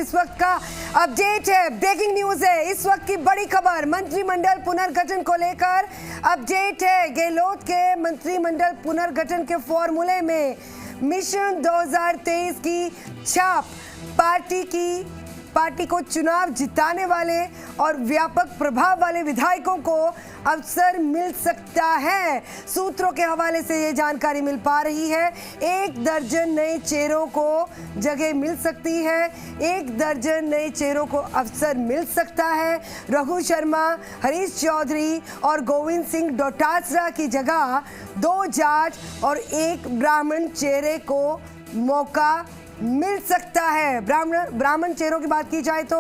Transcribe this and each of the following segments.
इस वक्त का अपडेट है, ब्रेकिंग न्यूज है, इस वक्त की बड़ी खबर मंत्रिमंडल पुनर्गठन को लेकर अपडेट है। गहलोत के मंत्रिमंडल पुनर्गठन के फॉर्मूले में मिशन 2023 की छाप, पार्टी को चुनाव जिताने वाले और व्यापक प्रभाव वाले विधायकों को अवसर मिल सकता है। सूत्रों के हवाले से ये जानकारी मिल पा रही है। 1 दर्जन नए चेहरों को जगह मिल सकती है, 1 दर्जन नए चेहरों को अवसर मिल सकता है। रघु शर्मा, हरीश चौधरी और गोविंद सिंह डोटासरा की जगह 2 जाट और 1 ब्राह्मण चेहरे को मौका मिल सकता है। ब्राह्मण चेहरों की बात की जाए तो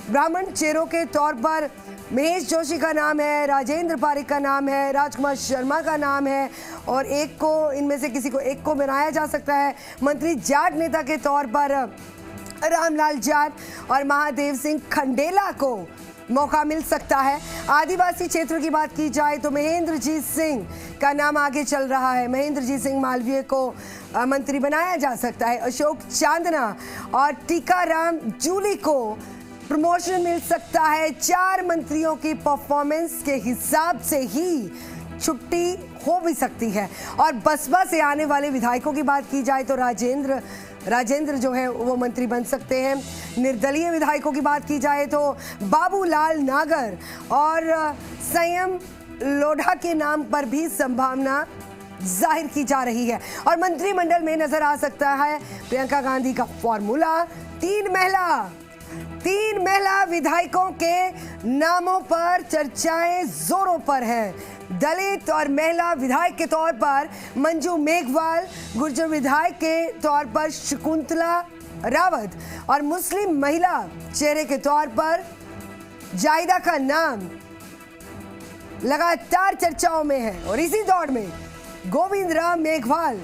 ब्राह्मण चेहरों के तौर पर महेश जोशी का नाम है, राजेंद्र पारिक का नाम है, राजकुमार शर्मा का नाम है और एक को, इनमें से किसी को एक को बनाया जा सकता है। मंत्री जाट नेता के तौर पर रामलाल जाट और महादेव सिंह खंडेला को मौका मिल सकता है। आदिवासी क्षेत्र की बात की जाए तो महेंद्रजीत सिंह का नाम आगे चल रहा है। महेंद्रजीत सिंह मालवीय को मंत्री बनाया जा सकता है। अशोक चांदना और टीकाराम जूली को प्रमोशन मिल सकता है। 4 मंत्रियों की परफॉर्मेंस के हिसाब से ही छुट्टी हो भी सकती है। और बसपा से आने वाले विधायकों की बात की जाए तो राजेंद्र जो है वो मंत्री बन सकते हैं। निर्दलीय विधायकों की बात की जाए तो बाबूलाल नागर और संयम लोढ़ा के नाम पर भी संभावना जाहिर की जा रही है। और मंत्रिमंडल में नजर आ सकता है प्रियंका गांधी का फॉर्मूला। 3 महिला विधायकों के नामों पर चर्चाएं जोरों पर हैं। दलित और महिला विधायक के तौर पर मंजू मेघवाल, गुर्जर विधायक के तौर पर शकुंतला रावत और मुस्लिम महिला चेहरे के तौर पर जायदा का नाम लगातार चर्चाओं में है। और इसी दौड़ में गोविंद राम मेघवाल,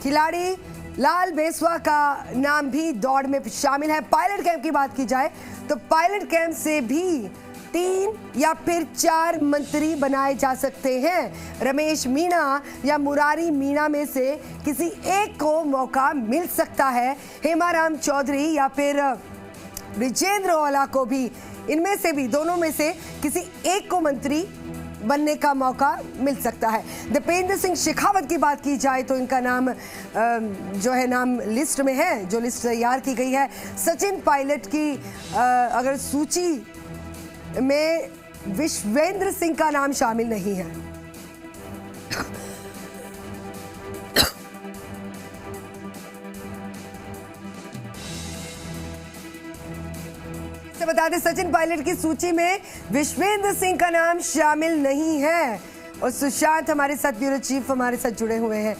खिलाड़ी लाल बेसवा का नाम भी दौड़ में शामिल है। पायलट कैंप की बात की जाए तो पायलट कैंप से भी 3 या फिर 4 मंत्री बनाए जा सकते हैं। रमेश मीणा या मुरारी मीणा में से किसी एक को मौका मिल सकता है। हेमाराम चौधरी या फिर विजेंद्र ओला को भी, इनमें से भी, दोनों में से किसी एक को मंत्री बनने का मौका मिल सकता है। दीपेंद्र सिंह शेखावत की बात की जाए तो इनका नाम जो है नाम लिस्ट में है, जो लिस्ट तैयार की गई है। सचिन पायलट की अगर सूची में विश्वेंद्र सिंह का नाम शामिल नहीं है। बता दें सचिन पायलट की सूची में विश्वेंद्र सिंह का नाम शामिल नहीं है। और सुशांत हमारे साथ, ब्यूरो चीफ हमारे साथ जुड़े हुए हैं।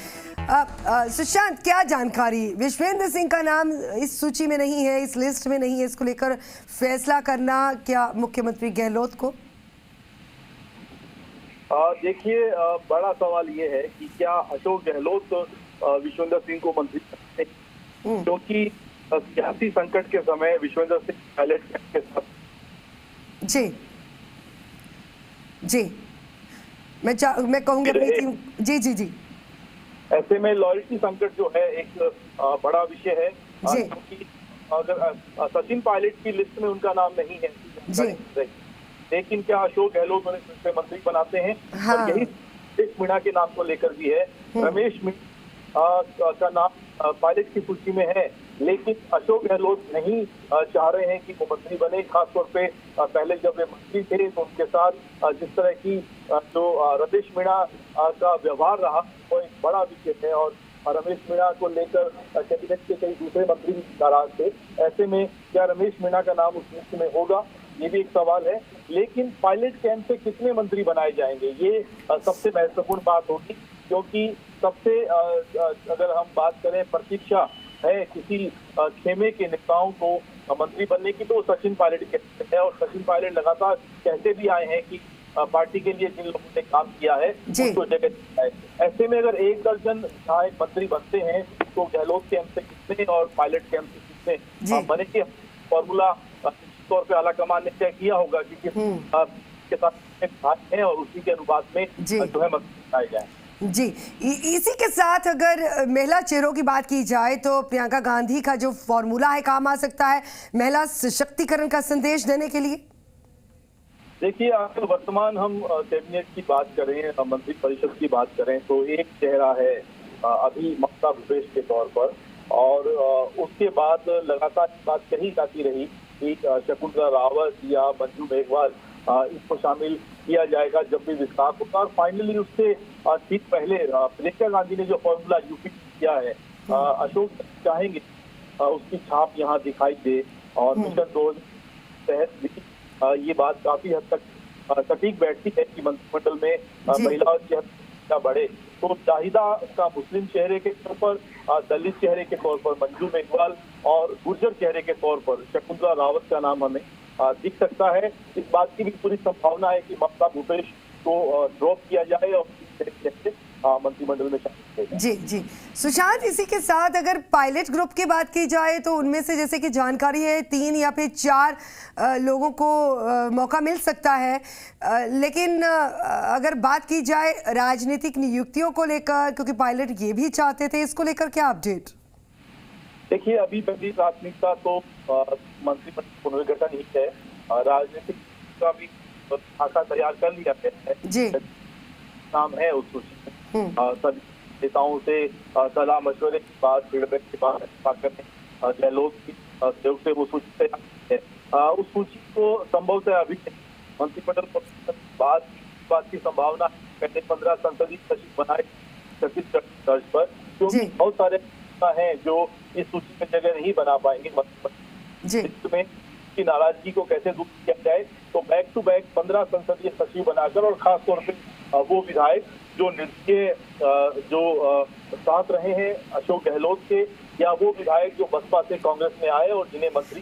सुशांत, क्या जानकारी, विश्वेंद्र सिंह का नाम इस सूची में नहीं है, इस लिस्ट में नहीं है, इसको लेकर फैसला करना क्या मुख्यमंत्री गहलोत को? देखिए, बड़ा सवाल ये है कि क्या अशोक गहलोत विश्वेंद्र सिंह को मंत्री करते हैं, क्योंकि सियासी संकट के समय विश्वेंद्र सिंह पायलट के साथ जी मैं कहूंगी अपनी टीम जी ऐसे में लॉयल्टी संकट जो है एक बड़ा विषय है, क्योंकि अगर सचिन पायलट की लिस्ट में उनका नाम नहीं है लेकिन क्या अशोक गहलोत उन्हें मंत्री बनाते हैं? हाँ। और यही रमेश मीणा के नाम को लेकर भी है। रमेश मीणा का नाम पायलट की सूची में है, लेकिन अशोक गहलोत नहीं चाह रहे हैं कि वो मंत्री बने। खासतौर पे पहले जब वे मंत्री थे तो उनके साथ जिस तरह की जो रमेश मीणा का व्यवहार रहा वो एक बड़ा विषय है और रमेश मीणा को लेकर कैबिनेट के कई दूसरे मंत्री भी नाराज थे। ऐसे में क्या रमेश मीणा का नाम उस लिस्ट में होगा, ये भी एक सवाल है। लेकिन पायलट कैंप से कितने मंत्री बनाए जाएंगे, ये सबसे महत्वपूर्ण बात होगी, क्योंकि सबसे अगर हम बात करें प्रतीक्षा है किसी खेमे के नेताओं को मंत्री बनने की, तो सचिन पायलट कहते हैं। और सचिन पायलट लगातार कहते भी आए हैं कि पार्टी के लिए जिन लोगों ने काम किया है उनको जगह है। ऐसे में अगर 1 दर्जन विधायक मंत्री बनते हैं तो गहलोत कैंप से कितने और पायलट कैंप से कितने बनेंगे, फॉर्मूला तौर पे आलाकमान ने तय किया होगा कि किस के साथ है और उसी के अनुपात में जो है मंत्री बनाए जाए। जी, इसी के साथ अगर महिला चेहरों की बात की जाए तो प्रियंका गांधी का जो फॉर्मूला है काम आ सकता है महिला सशक्तिकरण का संदेश देने के लिए। देखिए, अगर वर्तमान हम कैबिनेट की बात करें, मंत्री परिषद की बात करें, तो एक चेहरा है अभी ममता भूपेश के तौर पर, और उसके बाद लगातार बात कही जाती रही कि शकुंतला रावत या मंजू मेघवाल इसको शामिल किया जाएगा जब भी विस्तार होगा। और फाइनली उससे ठीक पहले प्रियंका गांधी ने जो फॉर्मूला यूपी किया है, अशोक चाहेंगे उसकी छाप यहाँ दिखाई दे, और मिशन 2 तहत भी ये बात काफी हद तक सटीक बैठती है कि मंत्रिमंडल में महिलाओं की हत्या बढ़े। तो चाहिदा का मुस्लिम चेहरे के तौर पर, दलित चेहरे के तौर पर मंजू मेघवाल, और गुर्जर चेहरे के तौर पर शकुंतला रावत का नाम हमें दिख सकता है। इस बात की भी पूरी संभावना है कि ममता भूपेश को ड्रॉप किया जाए और मंत्रिमंडल में शामिल किया जाए। जी सुशांत, इसी के साथ अगर पायलट ग्रुप की बात की जाए तो उनमें से जैसे कि जानकारी है 3 या फिर 4 लोगों को मौका मिल सकता है, लेकिन अगर बात की जाए राजनीतिक नियुक्तियों को लेकर, क्योंकि पायलट ये भी चाहते थे, इसको लेकर क्या अपडेट? देखिए, अभी पहली प्राथमिकता तो मंत्रिमंडल पुनर्गठन ही है। राजनीतिक का भी खाका तैयार कर लिया गया है जी, नाम है उस सूची में। सभी नेताओं से सलाह मशवरे के बाद, फीडबैक के बाद गहलोत की सहयोग से वो सूची तैयार है। उस सूची को संभवतः अभी मंत्रिमंडल बात की संभावना पहले 15 संसदीय सचिव बनाए छत्तीसगढ़ तर्ज पर, क्योंकि बहुत सारे हैं जो इस सूची में जगह नहीं बना पाएंगे। में की नाराजगी को कैसे दूर किया जाए, तो बैक टू बैक 15 संसदीय सचिव बनाकर, और खास तौर पे वो विधायक जो निर्दलीय जो साथ रहे हैं अशोक गहलोत के, या वो विधायक जो बसपा से कांग्रेस में आए और जिन्हें मंत्री